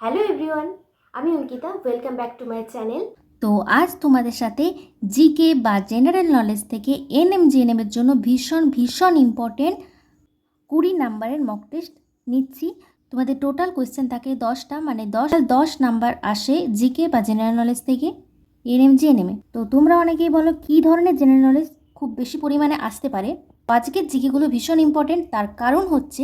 Hello everyone, আমি Ankita. Welcome back to my channel. তো আজ তোমাদের সাথে জিকে বা জেনারেল নলেজ থেকে জিএনএম এর জন্য ভীষণ ইম্পর্টেন্ট 20 নাম্বারের মক টেস্ট নিচ্ছি। তোমাদের টোটাল কোয়েশ্চেন থাকে 10টা, মানে 10 নাম্বার আসে জিকে বা জেনারেল নলেজ থেকে জিএনএম। তো তোমরা অনেকেই বলো কী ধরনের জেনারেল নলেজ খুব বেশি পরিমাণে আসতে পারে। আজকের জিকেগুলো ভীষণ ইম্পর্টেন্ট, তার কারণ হচ্ছে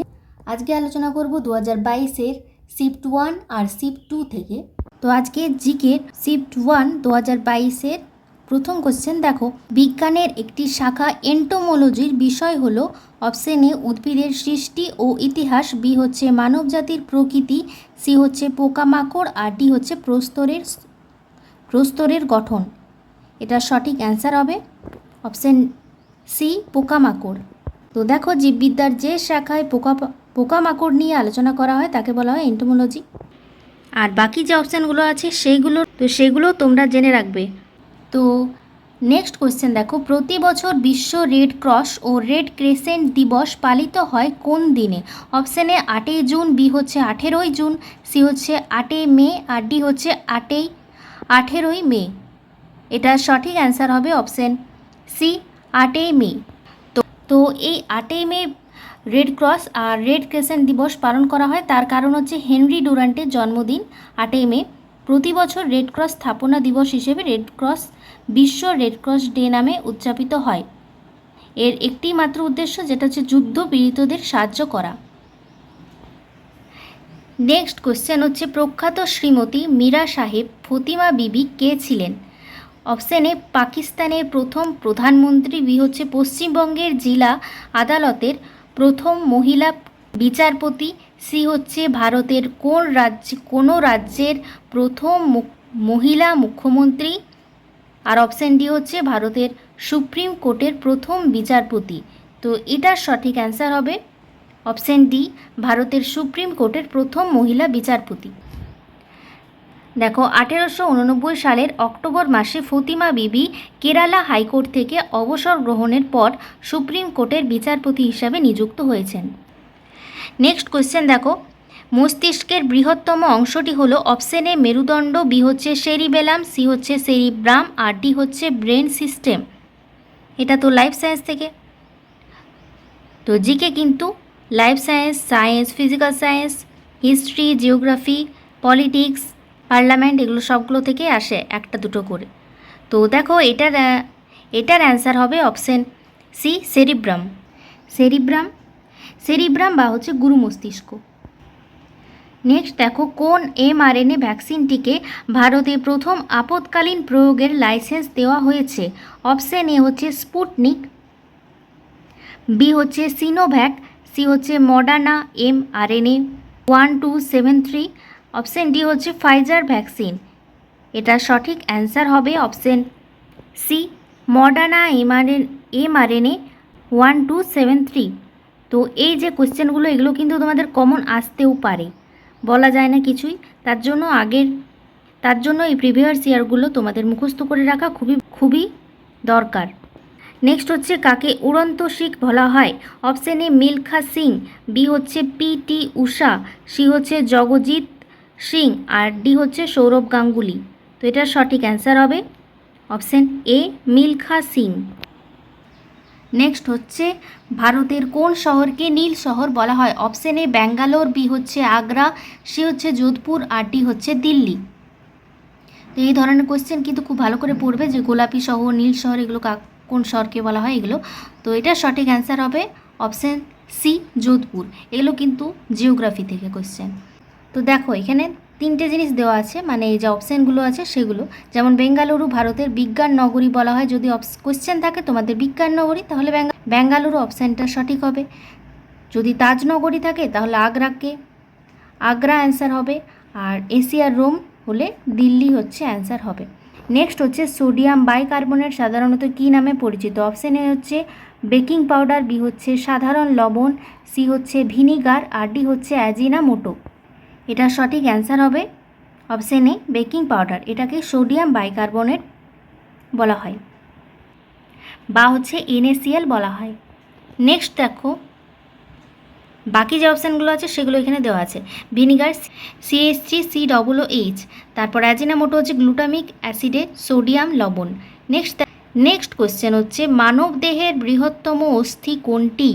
আজকে আলোচনা করব 2022-এর শিফট 1 আর শিফট 2 থেকে। তো আজকে জিকের শিফট 1 2022-এর প্রথম কোশ্চেন দেখো, বিজ্ঞানের একটি শাখা এন্টোমোলজির বিষয় হলো অপশন এ উদ্ভিদের সৃষ্টি ও ইতিহাস, বি হচ্ছে মানবজাতির প্রকৃতি, সি হচ্ছে পোকামাকড়, আর ডি হচ্ছে প্রস্তরের গঠন। এটা সঠিক অ্যান্সার হবে অপশন সি, পোকামাকড়। তো দেখো, জীববিদ্যার যে শাখায় পোকামাকড় নিয়ে আলোচনা করা হয় তাকে বলা হয় এন্টোমোলজি। আর বাকি যে অপশানগুলো আছে সেগুলো তোমরা জেনে রাখবে। তো নেক্সট কোয়েশ্চেন দেখো, প্রতি বছর বিশ্ব রেড ক্রস ও রেড ক্রেসেন্ট দিবস পালিত হয় কোন দিনে? অপশান এ 8ই জুন, বি হচ্ছে 18ই জুন, সি হচ্ছে 8ই মে, আর ডি হচ্ছে 18ই মে। এটা সঠিক অ্যান্সার হবে অপশান সি, 8ই মে। তো এই 8ই মে রেড ক্রস আর রেড ক্রেসেন্ট দিবস পালন করা হয়, তার কারণ হচ্ছে হেনরি ডুরান্টের জন্মদিন 8ই মে। প্রতি বছর রেড ক্রস স্থাপনা দিবস হিসেবে বিশ্ব রেড ক্রস ডে নামে উদযাপিত হয়। এর একটি মাত্র উদ্দেশ্য, যেটা হচ্ছে যুদ্ধ পীড়িতদের সাহায্য করা। নেক্সট কোশ্চেন হচ্ছে, প্রখ্যাত শ্রীমতী মীরা সাহেব ফতিমা বিবি কে ছিলেন? অপশান এ পাকিস্তানের প্রথম প্রধানমন্ত্রী, বি হচ্ছে পশ্চিমবঙ্গের জেলা আদালতের প্রথম মহিলা বিচারপতি, সি হচ্ছে ভারতের কোনো রাজ্যের প্রথম মহিলা মুখ্যমন্ত্রী, আর অপশান ডি হচ্ছে ভারতের সুপ্রিম কোর্টের প্রথম বিচারপতি। তো এটার সঠিক অ্যান্সার হবে অপশান ডি, ভারতের সুপ্রিম কোর্টের প্রথম মহিলা বিচারপতি। দেখো, 1889 সালের অক্টোবর মাসে ফতিমা বিবি কেরালা হাইকোর্ট থেকে অবসর গ্রহণের পর সুপ্রিম কোর্টের বিচারপতি হিসাবে নিযুক্ত হয়েছেন। নেক্সট কোয়েশ্চেন দেখো, মস্তিষ্কের বৃহত্তম অংশটি হলো অপশন এ মেরুদণ্ড, বি হচ্ছে সেরিবেলাম, সি হচ্ছে সেরিব্রাম, আর ডি হচ্ছে ব্রেন সিস্টেম। এটা তো লাইফ সায়েন্স থেকে। তো জিকে কিন্তু life science, physical science, history, geography, politics, parliament, এগুলো সবগুলো থেকে আসে একটা দুটো করে। তো দেখো, এটার অ্যান্সার হবে অপশন সি, সেরিব্রাম বা হচ্ছে গুরু মস্তিষ্ক। নেক্সট দেখো, কোন mRNA ভ্যাকসিনটিকে ভারতে প্রথম আপৎকালীন প্রয়োগের লাইসেন্স দেওয়া হয়েছে? অপশন এ হচ্ছে স্পুটনিক, বি হচ্ছে সিনোভ্যাক, সি হচ্ছে মডার্না mRNA 1273, অপশন ডি হচ্ছে ফাইজার ভ্যাকসিন। এটা সঠিক অ্যান্সার হবে অপশন সি, মডার্না mRNA 1273। তো এই যে কোশ্চেনগুলো, এগুলো কিন্তু তোমাদের কমন আসতেও পারে, বলা যায় না কিছুই। তার জন্য এই প্রিভিয়াস ইয়ারগুলো তোমাদের মুখস্থ করে রাখা খুবই দরকার। নেক্সট হচ্ছে, কাকে উড়ন্ত শিখ বলা হয়? Option A Milkha Singh, B হচ্ছে পিটি ঊষা, সি হচ্ছে জগজিৎ সিং, আর ডি হচ্ছে সৌরভ গাঙ্গুলি। তো এটার সঠিক অ্যান্সার হবে option A, Milkha Singh. Next হচ্ছে, ভারতের কোন শহরকে নীল শহর বলা হয়? অপশন এ ব্যাঙ্গালোর, বি হচ্ছে আগ্রা, সি হচ্ছে যোধপুর, আর ডি হচ্ছে দিল্লি। তো এই ধরনের কোশ্চেন কিন্তু খুব ভালো করে পড়বে, যে গোলাপি শহর, নীল শহর, এগুলো কোন শহরকে বলা হয় এগুলো। তো এটার সঠিক অ্যান্সার হবে অপশন সি, যোধপুর। এগুলো কিন্তু জিওগ্রাফি থেকে কোশ্চেন। তো দেখো, এখানে তিনটে জিনিস দেওয়া আছে, মানে এই যে অপশানগুলো আছে সেগুলো, যেমন বেঙ্গালুরু ভারতের বিজ্ঞান নগরী বলা হয়। যদি কোশ্চেন থাকে তোমাদের বিজ্ঞান নগরী, তাহলে বেঙ্গালুরু অপশানটা সঠিক হবে। যদি তাজনগরী থাকে তাহলে আগ্রা অ্যান্সার হবে, আর এশিয়ার রোম হলে দিল্লি হচ্ছে অ্যান্সার হবে। নেক্সট হচ্ছে, সোডিয়াম বাইকার্বনেট সাধারণত কী নামে পরিচিত? অপশান এ হচ্ছে বেকিং পাউডার, বি হচ্ছে সাধারণ লবণ, সি হচ্ছে ভিনিগার, আর ডি হচ্ছে অ্যাজিনামোটো। এটা সঠিক অ্যান্সার হবে অপশন এ, বেকিং পাউডার। এটাকে সোডিয়াম বাইকার্বনেট বলা হয়, বা হচ্ছে NaCl বলা হয়। নেক্সট দেখো, বাকি যে অপশানগুলো আছে সেগুলো এখানে দেওয়া আছে। ভিনিগার CH3COOH, তারপর অ্যাজিনামোটো হচ্ছে গ্লুটামিক অ্যাসিডে সোডিয়াম লবণ। নেক্সট কোশ্চেন হচ্ছে মানব দেহের বৃহত্তম অস্থি কোনটি?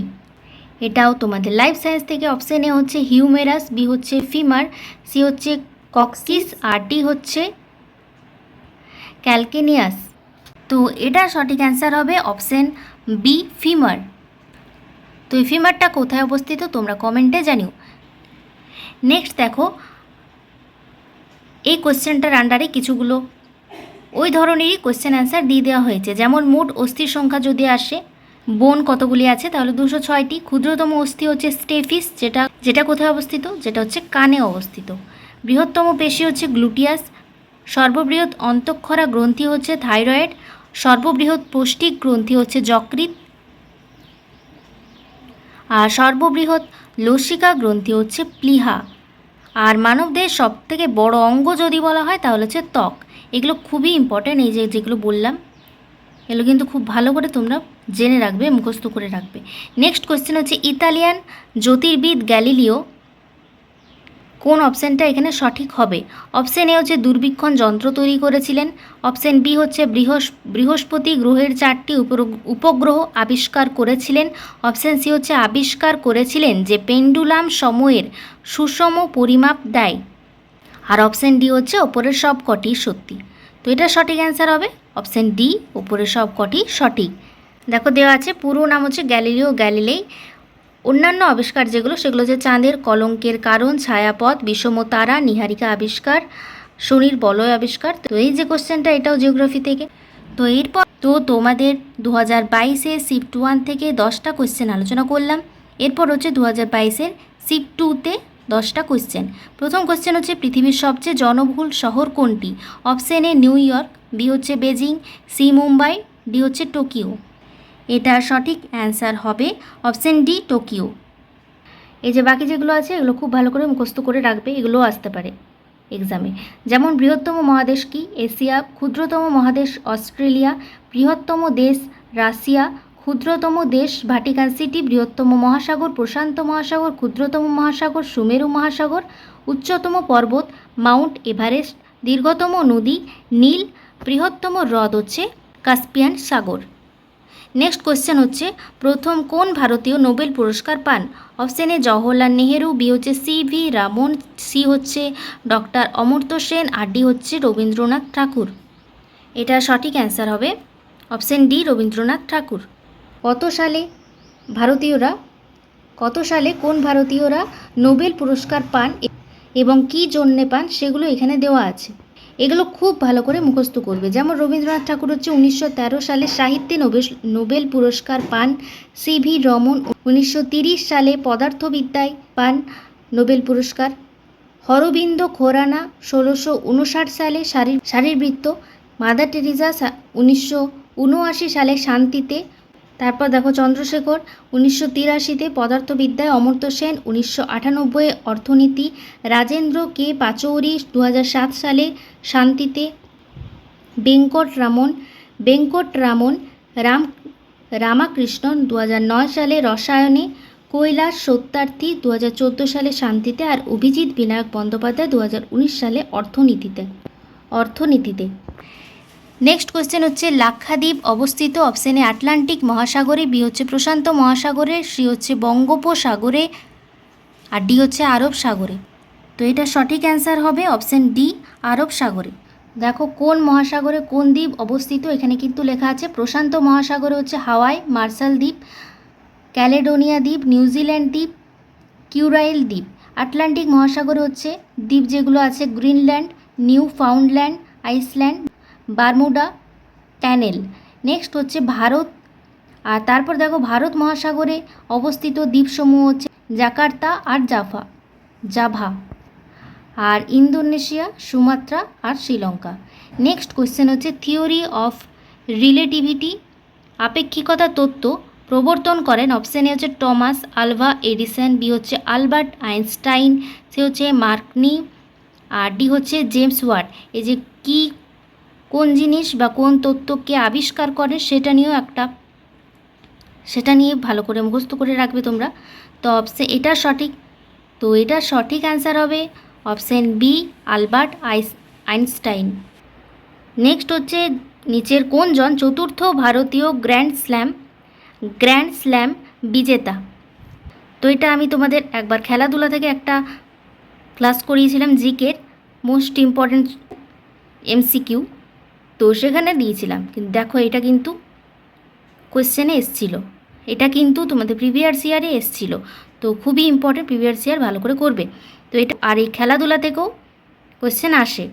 এটাও তোমাদের লাইফ সায়েন্স থেকে। অপশন এ হচ্ছে হিউমেরাস, বি হচ্ছে ফিমার, সি হচ্ছে কক্সিস, আর ডি হচ্ছে ক্যালকেনিয়াস। তো এটা সঠিক অ্যান্সার হবে অপশন বি ফিমার। তো এই ফিমারটা কোথায় অবস্থিত তোমরা কমেন্টে জানিও। নেক্সট দেখো, এই কোশ্চেনটার আন্ডারে কিছুগুলো ওই ধরনেরই কোশ্চেন অ্যান্সার দিয়ে দেওয়া হয়েছে। যেমন মোট অস্থির সংখ্যা যদি আসে, বোন কতগুলি আছে, তাহলে 206টি। ক্ষুদ্রতম অস্থি হচ্ছে স্টেফিস, যেটা কোথায় অবস্থিত? যেটা হচ্ছে কানে অবস্থিত। বৃহত্তম পেশি হচ্ছে গ্লুটিয়াস। সর্ববৃহৎ অন্তঃক্ষরা গ্রন্থি হচ্ছে থাইরয়েড। সর্ববৃহৎ পৌষ্টিক গ্রন্থি হচ্ছে যকৃৎ। আর সর্ববৃহৎ লসিকা গ্রন্থি হচ্ছে প্লীহা। আর মানবদেহের সবথেকে বড় অঙ্গ যদি বলা হয় তাহলে হচ্ছে ত্বক। এগুলো খুবই ইম্পর্ট্যান্ট, এই যেগুলো বললাম এগুলো কিন্তু খুব ভালো করে তোমরা জেনে রাখবে, মুখস্থ করে রাখবে। নেক্সট কোয়েশ্চেন হচ্ছে ইতালিয়ান জ্যোতির্বিদ গ্যালিলিও, কোন অপশানটা এখানে সঠিক হবে? অপশান এ হচ্ছে দূরবীক্ষণ যন্ত্র তৈরি করেছিলেন। অপশান বি হচ্ছে বৃহস্পতি গ্রহের 4টি উপগ্রহ আবিষ্কার করেছিলেন। অপশান সি হচ্ছে আবিষ্কার করেছিলেন যে পেন্ডুলাম সময়ের সুষম পরিমাপ দেয়। আর অপশান ডি হচ্ছে ওপরের সব কটি সত্যি। তো এটা সঠিক অ্যান্সার হবে অপশান ডি, ওপরের সব কটি সঠিক। দেখো দেওয়া আছে, পুরো নাম হচ্ছে গ্যালিলিও গ্যালিলেই। অন্যান্য আবিষ্কার যেগুলো, সেগুলো হচ্ছে চাঁদের কলঙ্কের কারণ, ছায়াপথ, বিষম তারা, নীহারিকা আবিষ্কার, শনির বলয় আবিষ্কার। তো এই যে কোশ্চেনটা, এটাও জিওগ্রাফি থেকে। তো এরপর তো তোমাদের 2022-এ শিফট 1 থেকে 10টা কোশ্চেন আলোচনা করলাম। এরপর হচ্ছে 2022-এর শিফট 2-তে 10টা কোশ্চেন। প্রথম কোশ্চেন হচ্ছে পৃথিবীর সবচেয়ে জনবহুল শহর কোনটি? Option A New York, B হচ্ছে বেজিং, সি মুম্বাই, ডি হচ্ছে টোকিও। এটার সঠিক অ্যান্সার হবে অপশান ডি টোকিও। এই যে বাকি যেগুলো আছে এগুলো খুব ভালো করে মুখস্থ করে রাখবে, এগুলোও আসতে পারে এক্সামে। যেমন বৃহত্তম মহাদেশ কি? এশিয়া। ক্ষুদ্রতম মহাদেশ অস্ট্রেলিয়া। বৃহত্তম দেশ রাশিয়া। ক্ষুদ্রতম দেশ ভ্যাটিকান সিটি। বৃহত্তম মহাসাগর প্রশান্ত মহাসাগর। ক্ষুদ্রতম মহাসাগর সুমেরু মহাসাগর। উচ্চতম পর্বত মাউন্ট এভারেস্ট। দীর্ঘতম নদী নীল। বৃহত্তম হ্রদ হচ্ছে কাস্পিয়ান সাগর। নেক্সট কোয়েশ্চেন হচ্ছে প্রথম কোন ভারতীয় নোবেল পুরস্কার পান? Option A Jawaharlal Nehru, B হচ্ছে CV রামন, সি হচ্ছে ডক্টর অমর্ত্য সেন, আর ডি হচ্ছে রবীন্দ্রনাথ ঠাকুর। এটা সঠিক অ্যান্সার হবে অপশান ডি রবীন্দ্রনাথ ঠাকুর। কত সালে কোন ভারতীয়রা নোবেল পুরস্কার পান এবং কী জন্যে পান সেগুলো এখানে দেওয়া আছে। এগুলো খুব ভালো করে মুখস্থ করবে। যেমন রবীন্দ্রনাথ ঠাকুর হচ্ছে 1913 সালে সাহিত্যে নোবেল পুরস্কার পান। CV রমন 1930 সালে পদার্থবিদ্যায় পান নোবেল পুরস্কার। হরবিন্দ খোরানা 1659 সালে শারীরবৃত্ত। মাদার টেরিজা 1979 সালে শান্তিতে। তারপর দেখো চন্দ্রশেখর 1983-তে পদার্থবিদ্যায়, অমর্ত্য সেন 1998 অর্থনীতি, রাজেন্দ্র কে পাচৌরি 2007 সালে শান্তিতে, বেঙ্কটরামন রামাকৃষ্ণন 2009 সালে রসায়নে, কৈলাস সত্যার্থী 2014 সালে শান্তিতে, আর অভিজিৎ বিনায়ক বন্দ্যোপাধ্যায় 2019 সালে অর্থনীতিতে। নেক্সট কোয়েশ্চেন হচ্ছে লাক্ষাদ্বীপ অবস্থিত? অপশান এ আটলান্টিক মহাসাগরে, বি হচ্ছে প্রশান্ত মহাসাগরে, সি হচ্ছে বঙ্গোপসাগরে, আর ডি হচ্ছে আরব সাগরে। তো এটা সঠিক অ্যান্সার হবে অপশান ডি আরব সাগরে। দেখো কোন মহাসাগরে কোন দ্বীপ অবস্থিত, এখানে কিন্তু লেখা আছে। প্রশান্ত মহাসাগরে হচ্ছে হাওয়াই, মার্শাল দ্বীপ, ক্যালেডোনিয়া দ্বীপ, নিউজিল্যান্ড দ্বীপ, কিউরাইল দ্বীপ। আটলান্টিক মহাসাগরে হচ্ছে দ্বীপ যেগুলো আছে Greenland, Newfoundland, Iceland, Bermuda ট্যানেল। নেক্সট হচ্ছে ভারত। আর তারপর দেখো ভারত মহাসাগরে অবস্থিত দ্বীপসমূহ হচ্ছে জাকার্তা আর জাভা। আর ইন্দোনেশিয়া, সুমাত্রা আর শ্রীলঙ্কা। নেক্সট কোয়েশ্চেন হচ্ছে থিওরি অফ রিলেটিভিটি, আপেক্ষিকতা তত্ত্ব প্রবর্তন করেন? অপশান এ হচ্ছে টমাস আলভা এডিসন, বি হচ্ছে আলবার্ট আইনস্টাইন, সি হচ্ছে মার্কনি, আর ডি হচ্ছে জেমস ওয়াট। এই যে কোন জিনিস বা কোন তত্ত্বকে আবিষ্কার করে সেটা নিয়েও একটা সেটা নিয়ে ভালো করে মুখস্থ করে রাখবে তোমরা। তো এটা সঠিক, তো এটার সঠিক অ্যান্সার হবে option B, Albert Einstein. Next হচ্ছে নিচের কোনজন চতুর্থ ভারতীয় গ্র্যান্ড স্ল্যাম বিজেতা? তো এটা আমি তোমাদের একবার খেলাধুলা থেকে একটা ক্লাস করিয়েছিলাম, জিকের মোস্ট ইম্পর্ট্যান্ট এমসিকিউ, তো সেখানে দিয়েছিলাম। কিন্তু দেখো এটা কিন্তু কোয়েশ্চেনে এসেছিলো, এটা কিন্তু তোমাদের প্রিভিয়াস ইয়ারে এসেছিলো, তো খুবই ইম্পর্টেন্ট, প্রিভিয়াস ইয়ার ভালো করে করবে। তো এটা আর এই খেলাধুলা থেকেও কোয়েশ্চেন আসে।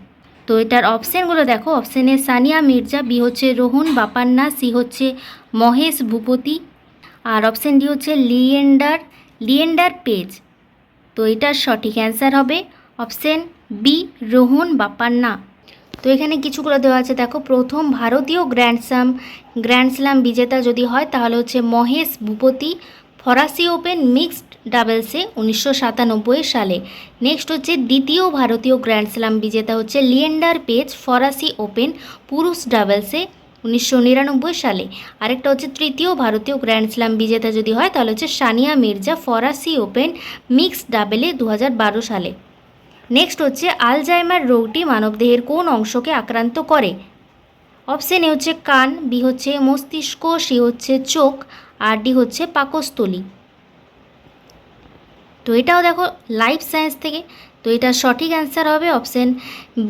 তো এটার অপশানগুলো দেখো, option A Sania Mirza, B হচ্ছে রোহন বাপান্না, সি হচ্ছে মহেশ ভূপতি, আর অপশান ডি হচ্ছে লিয়েন্ডার পেজ। তো এটার সঠিক অ্যান্সার হবে অপশান বি, রোহন বাপান্না। তো এখানে কিছুগুলো দেওয়া আছে দেখো, প্রথম ভারতীয় গ্র্যান্ড স্ল্যাম বিজেতা যদি হয় তাহলে হচ্ছে মহেশ ভূপতি, ফরাসি ওপেন মিক্সড ডাবলসে 1997 সালে। নেক্সট হচ্ছে দ্বিতীয় ভারতীয় গ্র্যান্ড স্ল্যাম বিজেতা হচ্ছে লিয়েন্ডার পেজ, ফরাসি ওপেন পুরুষ ডাবলসে 1999 সালে। আরেকটা হচ্ছে তৃতীয় ভারতীয় গ্র্যান্ড স্ল্যাম বিজেতা যদি হয় তাহলে হচ্ছে সানিয়া মির্জা, ফরাসি ওপেন মিক্সড ডাবলে 2012 সালে। নেক্সট হচ্ছে আলজাইমার রোগটি মানবদেহের কোন অংশকে আক্রান্ত করে? অপশান এ হচ্ছে কান, বি হচ্ছে মস্তিষ্ক, সি হচ্ছে চোখ, আর ডি হচ্ছে পাকস্থলী। তো এটাও দেখো লাইফ সায়েন্স থেকে, তো এটা সঠিক অ্যান্সার হবে অপশান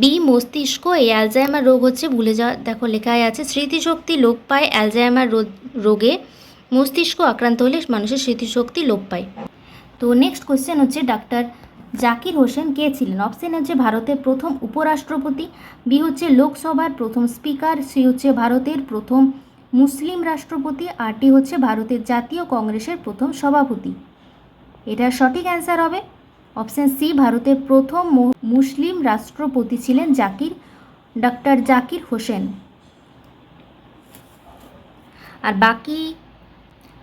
বি, মস্তিষ্ক। এই অ্যালজাইমার রোগ হচ্ছে ভুলে যাওয়া, দেখো লেখায় আছে স্মৃতিশক্তি লোপ পায় অ্যালজাইমার রোগে, মস্তিষ্ক আক্রান্ত হলে মানুষের স্মৃতিশক্তি লোপ পায়। তো নেক্সট কোয়েশ্চেন হচ্ছে ডাক্তার জাকির হোসেন কে ছিলেন? অপশান হচ্ছে ভারতের প্রথম উপরাষ্ট্রপতি, বি হচ্ছে লোকসভার প্রথম স্পিকার, সি হচ্ছে ভারতের প্রথম মুসলিম রাষ্ট্রপতি, আর ডি হচ্ছে ভারতের জাতীয় কংগ্রেসের প্রথম সভাপতি। এটার সঠিক অ্যান্সার হবে অপশান সি, ভারতের প্রথম মুসলিম রাষ্ট্রপতি ছিলেন ডাক্তার জাকির হোসেন। আর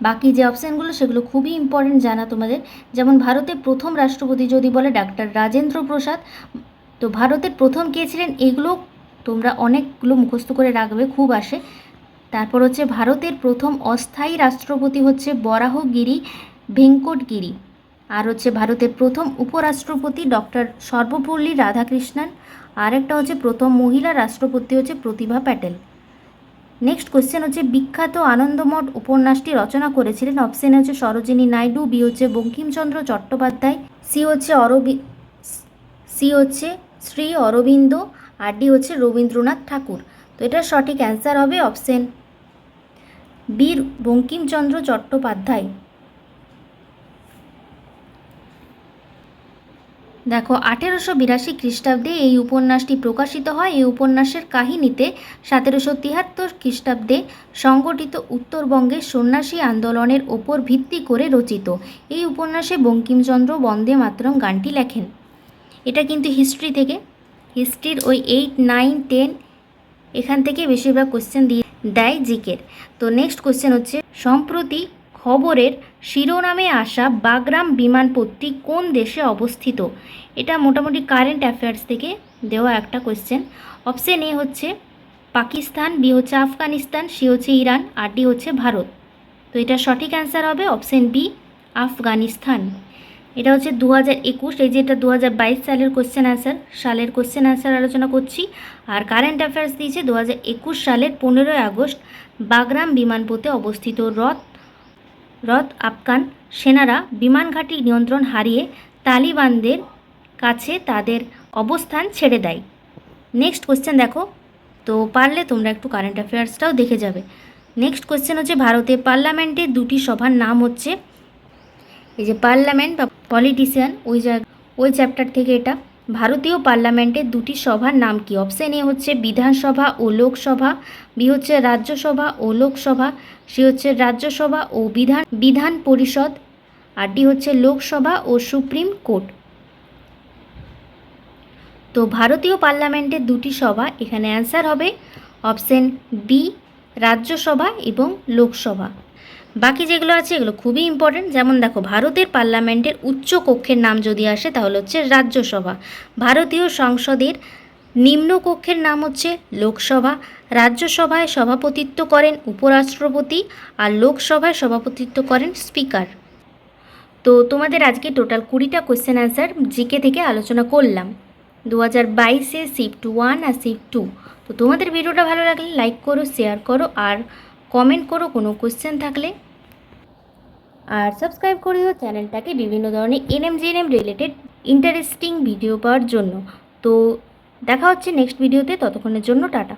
বাকি যে অপশানগুলো সেগুলো খুবই ইম্পর্টেন্ট জানা তোমাদের। যেমন ভারতের প্রথম রাষ্ট্রপতি যদি বলে ডাক্তার রাজেন্দ্র প্রসাদ, তো ভারতের প্রথম কে ছিলেন এগুলো তোমরা অনেকগুলো মুখস্থ করে রাখবে, খুব আসে। তারপর হচ্ছে ভারতের প্রথম অস্থায়ী রাষ্ট্রপতি হচ্ছে বরাহগিরি ভেঙ্কটগিরি, আর হচ্ছে ভারতের প্রথম উপরাষ্ট্রপতি ডক্টর সর্বপল্লী রাধাকৃষ্ণন, আরেকটা হচ্ছে প্রথম মহিলা রাষ্ট্রপতি হচ্ছে প্রতিভা প্যাটেল। নেক্সট কোয়েশ্চেন হচ্ছে বিখ্যাত আনন্দমঠ উপন্যাসটি রচনা করেছিলেন? অপশান হচ্ছে সরোজিনী নাইডু, বি হচ্ছে বঙ্কিমচন্দ্র চট্টোপাধ্যায়, সি হচ্ছে শ্রী অরবিন্দ, আর ডি হচ্ছে রবীন্দ্রনাথ ঠাকুর। তো এটার সঠিক অ্যান্সার হবে অপশান বি, বঙ্কিমচন্দ্র চট্টোপাধ্যায়। দেখো 1882 খ্রিস্টাব্দে এই উপন্যাসটি প্রকাশিত হয়। এই উপন্যাসের কাহিনীতে 1773 খ্রিস্টাব্দে সংগঠিত উত্তরবঙ্গের সন্ন্যাসী আন্দোলনের ওপর ভিত্তি করে রচিত। এই উপন্যাসে বঙ্কিমচন্দ্র বন্দে মাতরম গানটি লেখেন। এটা কিন্তু হিস্ট্রির ওই 8, 9, 10 এখান থেকে বেশিরভাগ কোশ্চেন দিয়ে দেয় জিকের। তো নেক্সট কোশ্চেন হচ্ছে সম্প্রতি খবরের শিরোনামে আসা বাগরাম বিমানপট্টি কোন দেশে অবস্থিত? এটা মোটামুটি কারেন্ট অ্যাফেয়ার্স থেকে দেওয়া একটা কোয়েশ্চেন। অপশান এ হচ্ছে পাকিস্তান, বি হচ্ছে আফগানিস্তান, সি হচ্ছে ইরান, আর ডি হচ্ছে ভারত। তো এটা সঠিক অ্যান্সার হবে অপশান বি, আফগানিস্তান। এটা হচ্ছে 2021, এই যে এটা 2022 সালের কোয়েশ্চেন অ্যান্সার আলোচনা করছি। আর কারেন্ট অ্যাফেয়ার্স দিয়েছে 2021 সালের 15 আগস্ট বাগরাম বিমানপথে অবস্থিত আফগান সেনারা বিমান ঘাঁটি নিয়ন্ত্রণ হারিয়ে তালিবানদের কাছে তাদের অবস্থান ছেড়ে দেয়। নেক্সট কোয়েশ্চেন দেখো, তো পারলে তোমরা একটু কারেন্ট অ্যাফেয়ার্সটাও দেখে যাবে। নেক্সট কোয়েশ্চেন হচ্ছে ভারতের পার্লামেন্টের দুটি সভার নাম হচ্ছে, এই যে পার্লামেন্ট বা পলিটিশিয়ান ওই চ্যাপ্টার থেকে এটা, ভারতীয় পার্লামেন্টের দুটি সভার নাম কি? অপশান এ হচ্ছে বিধানসভা ও লোকসভা, বি হচ্ছে রাজ্যসভা ও লোকসভা, সি হচ্ছে রাজ্যসভা ও বিধান পরিষদ, আর ডি হচ্ছে লোকসভা ও সুপ্রিম কোর্ট। তো ভারতীয় পার্লামেন্টের দুটি সভা, এখানে অ্যান্সার হবে অপশান বি, রাজ্যসভা এবং লোকসভা। বাকি যেগুলো আছে এগুলো খুবই ইম্পর্টেন্ট। যেমন দেখো ভারতের পার্লামেন্টের উচ্চ কক্ষের নাম যদি আসে তাহলে হচ্ছে রাজ্যসভা। ভারতীয় সংসদের নিম্নকক্ষের নাম হচ্ছে লোকসভা। রাজ্যসভায় সভাপতিত্ব করেন উপরাষ্ট্রপতি, আর লোকসভায় সভাপতিত্ব করেন স্পিকার। তো তোমাদের আজকে টোটাল 20টা কোয়েশ্চেন অ্যান্সার জিকে থেকে আলোচনা করলাম 2022-এ শিফট 1 আর শিফট 2। তো তোমাদের ভিডিওটা ভালো লাগলে লাইক করো, শেয়ার করো আর কমেন্ট করো কোনো কোয়েশ্চেন থাকলে। আর সাবস্ক্রাইব করে দিও চ্যানেলটাকে বিভিন্ন ধরনের এনএম রিলেটেড ইন্টারেস্টিং ভিডিও পাওয়ার জন্য। তো দেখা হচ্ছে নেক্সট ভিডিওতে, ততক্ষণের জন্য টাটা।